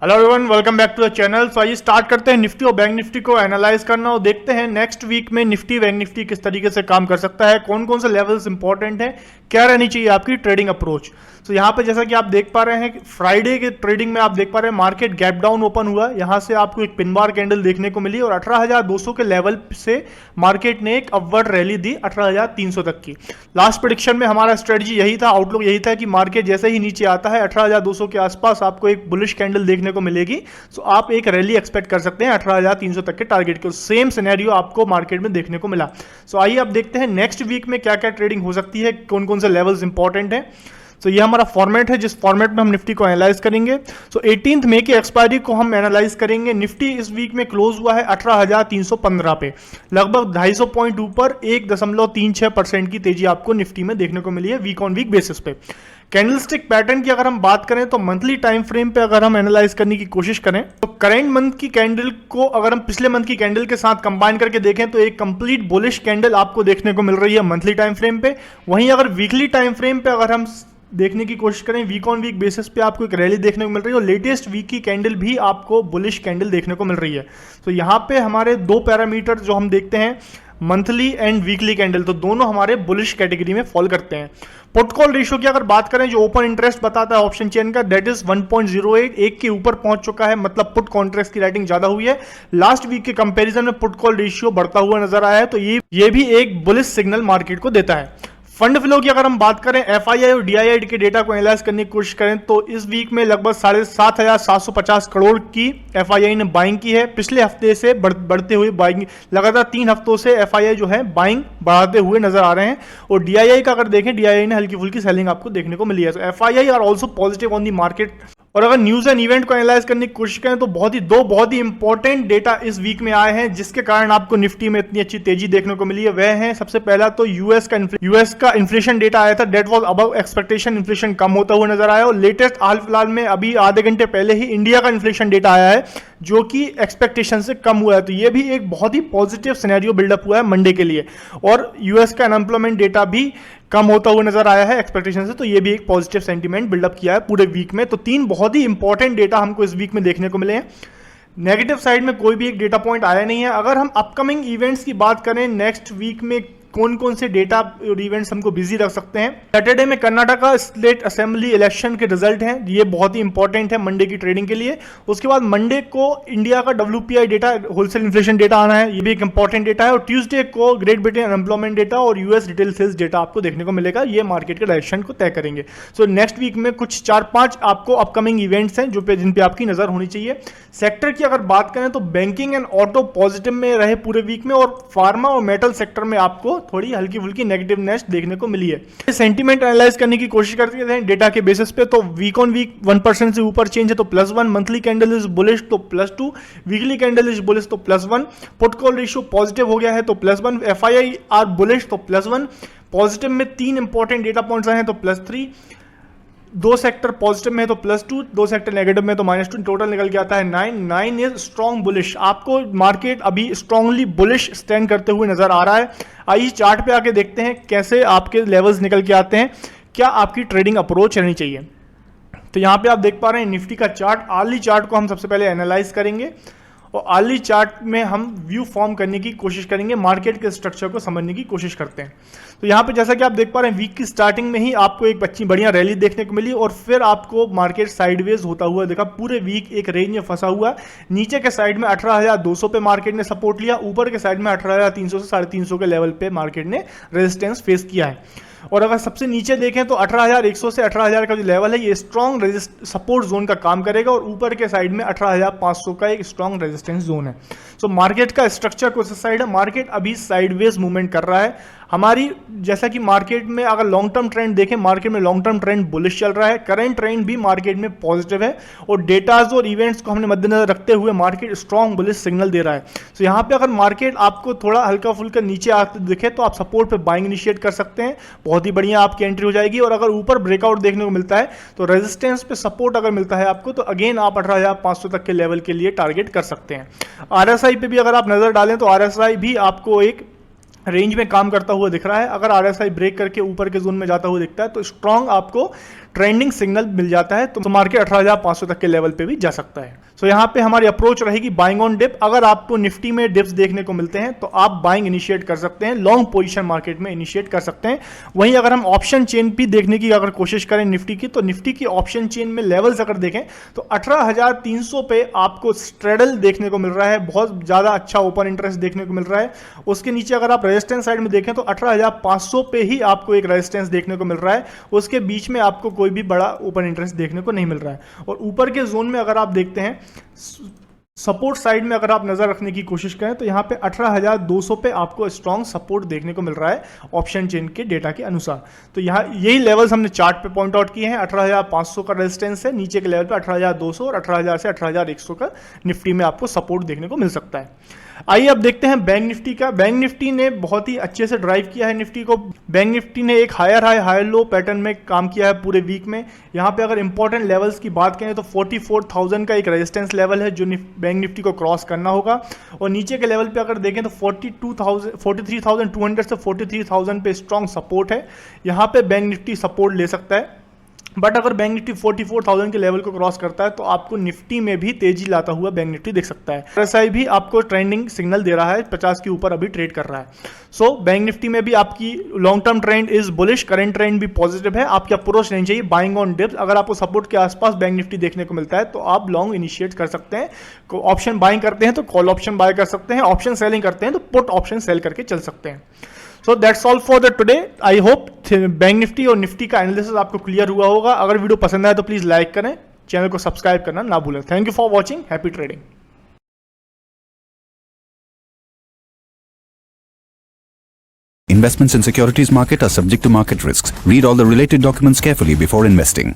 Hello everyone, welcome back to the channel. तो आइए start करते हैं निफ्टी और बैंक निफ्टी को एनालाइज करना और देखते हैं नेक्स्ट वीक में निफ्टी बैंक निफ्टी किस तरीके से काम कर सकता है, कौन कौन से लेवल्स इंपॉर्टेंट हैं, क्या रहनी चाहिए आपकी ट्रेडिंग अप्रोच। तो यहाँ पे जैसा कि आप देख पा रहे हैं फ्राइडे के ट्रेडिंग में आप देख पा रहे हैं मार्केट गैप डाउन ओपन हुआ, यहाँ से आपको एक पिन बार कैंडल देखने को मिली और 18,200 के लेवल से मार्केट ने एक अपवर्ड रैली दी 18,300 तक की। लास्ट प्रेडिक्शन में हमारा स्ट्रेटजी यही था, आउटलुक यही था कि मार्केट जैसे ही नीचे आता है 18,200 के आसपास आपको एक बुलिश कैंडल देखने को मिलेगी। तो आप एक रैली एक्सपेक्ट कर सकते हैं 18,300 तक के टारगेट के। सेम सिनेरियो आपको मार्केट में देखने को मिला। सो आइए अब देखते हैं नेक्स्ट वीक में क्या क्या ट्रेडिंग हो सकती है, कौन कौन से लेवल्स इंपॉर्टेंट हैं। तो ये हमारा फॉर्मेट है जिस फॉर्मेट में हम निफ्टी को एनालाइज करेंगे। सो 18 मई की एक्सपायरी को हम एनालाइज करेंगे। निफ्टी इस वीक में क्लोज हुआ है 18,315 पे, लगभग 250 पॉइंट ऊपर 1.36% की तेजी आपको निफ्टी में देखने को मिली है वीक ऑन वीक बेसिस पे। कैंडलस्टिक पैटर्न की अगर हम बात करें तो मंथली टाइम फ्रेम पे अगर हम एनालाइज करने की कोशिश करें तो करंट मंथ की कैंडल को अगर हम पिछले मंथ की कैंडल के साथ कंबाइन करके देखें तो एक कंप्लीट बुलिश कैंडल आपको देखने को मिल रही है मंथली टाइम फ्रेम पे। वहीं अगर वीकली टाइम फ्रेम पे अगर हम देखने की कोशिश करें वीक ऑन वीक बेसिस पे आपको एक रैली देखने को मिल रही है और लेटेस्ट वीक की कैंडल भी आपको बुलिश कैंडल देखने को मिल रही है। तो यहाँ पे हमारे दो पैरामीटर जो हम देखते हैं मंथली एंड वीकली कैंडल, तो दोनों हमारे बुलिश कैटेगरी में फॉल करते हैं। पुट कॉल रेशियो की अगर बात करें जो ओपन इंटरेस्ट बताता है ऑप्शन चेन का, दैट इज 1.08, एक के ऊपर पहुंच चुका है, मतलब पुट कॉन्ट्रैक्ट्स की राइटिंग ज्यादा हुई है। लास्ट वीक के कंपैरिजन में पुट कॉल रेशियो बढ़ता हुआ नजर आया है, तो ये भी एक बुलिश सिग्नल मार्केट को देता है। फंड फ्लो की अगर हम बात करें एफआईआई और डीआईआई के डेटा को एनालाइज करने की कोशिश करें तो इस वीक में लगभग 7,750 करोड़ की एफआईआई ने बाइंग की है। पिछले हफ्ते से बढ़ते हुए बाइंग, लगातार 3 हफ्तों से एफआईआई जो है बाइंग बढ़ाते हुए नजर आ रहे हैं। और डीआईआई का अगर देखें, डीआईआई ने हल्की फुल्की सेलिंग आपको देखने को मिली है। तो FII are also positive on the market. और अगर न्यूज एंड इवेंट को एनालाइज करने की कोशिश करें तो दो बहुत ही इंपॉर्टेंट डेटा इस वीक में आए हैं जिसके कारण आपको निफ्टी में इतनी अच्छी तेजी देखने को मिली है। वह है सबसे पहला तो यूएस का इन्फ्लेशन डेटा आया था, that was above expectation, inflation कम होता हुआ नजर आया। और लेटेस्ट हाल फिलहाल में अभी आधे घंटे पहले ही इंडिया का इन्फ्लेशन डेटा आया है जो कि एक्सपेक्टेशन से कम हुआ है। तो ये भी एक बहुत ही पॉजिटिव सिनेरियो बिल्डअप हुआ है मंडे के लिए। और यूएस का अनएम्प्लॉयमेंट डेटा भी कम होता हुआ नजर आया है एक्सपेक्टेशन से, तो ये भी एक पॉजिटिव सेंटीमेंट बिल्डअप किया है पूरे वीक में। तो 3 बहुत ही इंपॉर्टेंट डेटा हमको इस वीक में देखने को मिले हैं। नेगेटिव साइड में कोई भी एक डेटा पॉइंट आया नहीं है। अगर हम अपकमिंग इवेंट्स की बात करें नेक्स्ट वीक में कौन कौन से डेटा और इवेंट्स हमको बिजी रख सकते हैं। सैटरडे में कर्नाटका स्टेट असेंबली इलेक्शन के रिजल्ट हैं, ये बहुत ही इंपॉर्टेंट है मंडे की ट्रेडिंग के लिए। उसके बाद मंडे को इंडिया का WPI data, wholesale inflation data आना है, ये भी एक इंपॉर्टेंट डेटा है। और ट्यूसडे को ग्रेट ब्रिटेन अनएम्प्लॉयमेंट डेटा और यूएस रिटेल सेल्स डेटा आपको देखने को मिलेगा, ये मार्केट के डायरेक्शन को तय करेंगे। सो नेक्स्ट वीक में कुछ 4-5 आपको अपकमिंग इवेंट्स हैं जिन पे आपकी नजर होनी चाहिए। सेक्टर की अगर बात करें तो बैंकिंग एंड ऑटो पॉजिटिव में रहे पूरे वीक में, और फार्मा और मेटल सेक्टर में आपको थोड़ी हल्की फुल्की नेगेटिवनेस देखने को मिली है। सेंटीमेंट एनालाइज करने की कोशिश करते हैं डेटा के बेसिस पे, तो वीक ऑन वीक 1% से ऊपर चेंज है तो +1, मंथली कैंडल इज बुलिश तो +2, वीकली कैंडल इज बुलिश तो +1, पुट कॉल रेशियो पॉजिटिव हो गया है तो +1, एफआईआई आर बुलिश तो +1, पॉजिटिव में 3 इंपॉर्टेंट डेटा पॉइंट्स आए हैं तो +3, 2 सेक्टर पॉजिटिव में तो +2, 2 सेक्टर नेगेटिव में तो -2, टोटल निकल के आता है 9 इज स्ट्रॉन्ग बुलिश। आपको मार्केट अभी स्ट्रॉन्गली बुलिश स्टैंड करते हुए नजर आ रहा है। आइए चार्ट पे आके देखते हैं कैसे आपके लेवल्स निकल के आते हैं, क्या आपकी ट्रेडिंग अप्रोच रहनी चाहिए। तो यहाँ पे आप देख पा रहे हैं निफ्टी का चार्ट, आर्ली चार्ट को हम सबसे पहले एनालाइज करेंगे और आर्ली चार्ट में हम व्यू फॉर्म करने की कोशिश करेंगे, मार्केट के स्ट्रक्चर को समझने की कोशिश करते हैं। तो यहाँ पे जैसा कि आप देख पा रहे हैं वीक की स्टार्टिंग में ही आपको एक अच्छी बढ़िया रैली देखने को मिली और फिर आपको मार्केट साइडवेज होता हुआ देखा। पूरे वीक एक रेंज में फंसा हुआ, नीचे के साइड में 18,200 पे मार्केट ने सपोर्ट लिया, ऊपर के साइड में 18,300 से 350 के लेवल पे मार्केट ने रेजिस्टेंस फेस किया है। और अगर सबसे नीचे देखें तो 18,100 से 18,000 का जो लेवल है ये स्ट्रॉन्ग सपोर्ट जोन का काम करेगा और ऊपर के साइड में 18,500 का एक स्ट्रॉन्ग रेजिस्टेंस जोन है। सो मार्केट का स्ट्रक्चर कुछ साइड है, मार्केट अभी साइडवेज मूवमेंट कर रहा है। हमारी जैसा कि मार्केट में अगर लॉन्ग टर्म ट्रेंड देखें, मार्केट में लॉन्ग टर्म ट्रेंड बुलिश चल रहा है, करंट ट्रेंड भी मार्केट में पॉजिटिव है और डेटाज और इवेंट्स को हमने मद्देनजर रखते हुए मार्केट स्ट्रॉन्ग बुलिश सिग्नल दे रहा है। तो यहाँ पे अगर मार्केट आपको थोड़ा हल्का फुल्का नीचे आते दिखे तो आप सपोर्ट पे बाइंग इनिशिएट कर सकते हैं, बहुत ही बढ़िया आपकी एंट्री हो जाएगी। और अगर ऊपर ब्रेकआउट देखने को मिलता है तो रेजिस्टेंस पे सपोर्ट अगर मिलता है आपको तो अगेन आप 18,500 तक के लेवल के लिए टारगेट कर सकते हैं। RSI पे भी अगर आप नजर डालें तो RSI भी आपको एक रेंज में काम करता हुआ दिख रहा है। अगर RSI ब्रेक करके ऊपर के जोन में जाता हुआ दिखता है तो स्ट्रॉन्ग आपको ट्रेंडिंग सिग्नल मिल जाता है तो मार्केट 18,500 तक के लेवल पे भी जा सकता है। सो यहाँ पे हमारी अप्रोच रहेगी बाइंग ऑन डिप। अगर आपको निफ्टी में डिप्स देखने को मिलते हैं तो आप बाइंग इनिशिएट कर सकते हैं, लॉन्ग पोजीशन मार्केट में इनिशिएट कर सकते हैं। वहीं अगर हम ऑप्शन चेन भी देखने की अगर कोशिश करें निफ्टी की, तो निफ्टी की ऑप्शन चेन में लेवल्स अगर देखें तो 18,300 पे आपको स्ट्रेडल देखने को मिल रहा है, बहुत ज्यादा अच्छा ओपन इंटरेस्ट देखने को मिल रहा है। उसके नीचे अगर आप रेजिस्टेंस साइड में देखें तो 18,500 पे ही आपको एक रेजिस्टेंस देखने को मिल रहा है, उसके बीच में आपको कोई भी बड़ा ओपन इंटरेस्ट देखने को नहीं मिल रहा है। और ऊपर के जोन में अगर आप देखते हैं सपोर्ट साइड में अगर आप नजर रखने की कोशिश करें तो यहां पे 18,200 पे आपको स्ट्रॉन्ग सपोर्ट देखने को मिल रहा है ऑप्शन चेन के डेटा के अनुसार। तो यहाँ यही लेवल्स हमने चार्ट पे पॉइंट आउट किए हैं। 18,500 का रेजिस्टेंस है, नीचे के लेवल पे 18,200 और 18,000 से 18,100 का निफ्टी में आपको सपोर्ट देखने को मिल सकता है। आइए अब देखते हैं बैंक निफ्टी का। बैंक निफ्टी ने बहुत ही अच्छे से ड्राइव किया है निफ्टी को। बैंक निफ्टी ने एक higher high higher low pattern में काम किया है पूरे वीक में। यहाँ पे अगर इंपॉर्टेंट लेवल्स की बात करें तो 44,000 का एक रेजिस्टेंस लेवल है जो बैंक निफ्टी को क्रॉस करना होगा, और नीचे के लेवल पे अगर देखें तो 43,200 से 43,000 पे स्ट्रॉन्ग सपोर्ट है। यहाँ पे बैंक निफ्टी सपोर्ट ले सकता है, बट अगर बैंक निफ्टी 44,000 के लेवल को क्रॉस करता है तो आपको निफ्टी में भी तेजी लाता हुआ बैंक निफ्टी देख सकता है। RSI भी आपको ट्रेंडिंग सिग्नल दे रहा है, 50 के ऊपर अभी ट्रेड कर रहा है। सो बैंक निफ्टी में भी आपकी long term trend is bullish, current trend भी पॉजिटिव है। आपकी अप्रोच नहीं चाहिए बाइंग ऑन डिप्स। अगर आपको सपोर्ट के आसपास बैंक निफ्टी देखने को मिलता है तो आप लॉन्ग इनिशिएट कर सकते हैं। ऑप्शन बाइंग करते हैं तो कॉल ऑप्शन बाय कर सकते हैं, ऑप्शन सेलिंग करते हैं तो पुट ऑप्शन सेल करके चल सकते हैं। So that's all for the today. I hope bank Nifty और निफ्टी का एनालिसिस आपको क्लियर हुआ होगा। अगर वीडियो पसंद आए तो प्लीज लाइक करें, चैनल को सब्सक्राइब करना ना भूलें। Thank you for watching, happy trading. Investments in securities market are subject to market risks. Read all the related documents carefully before investing.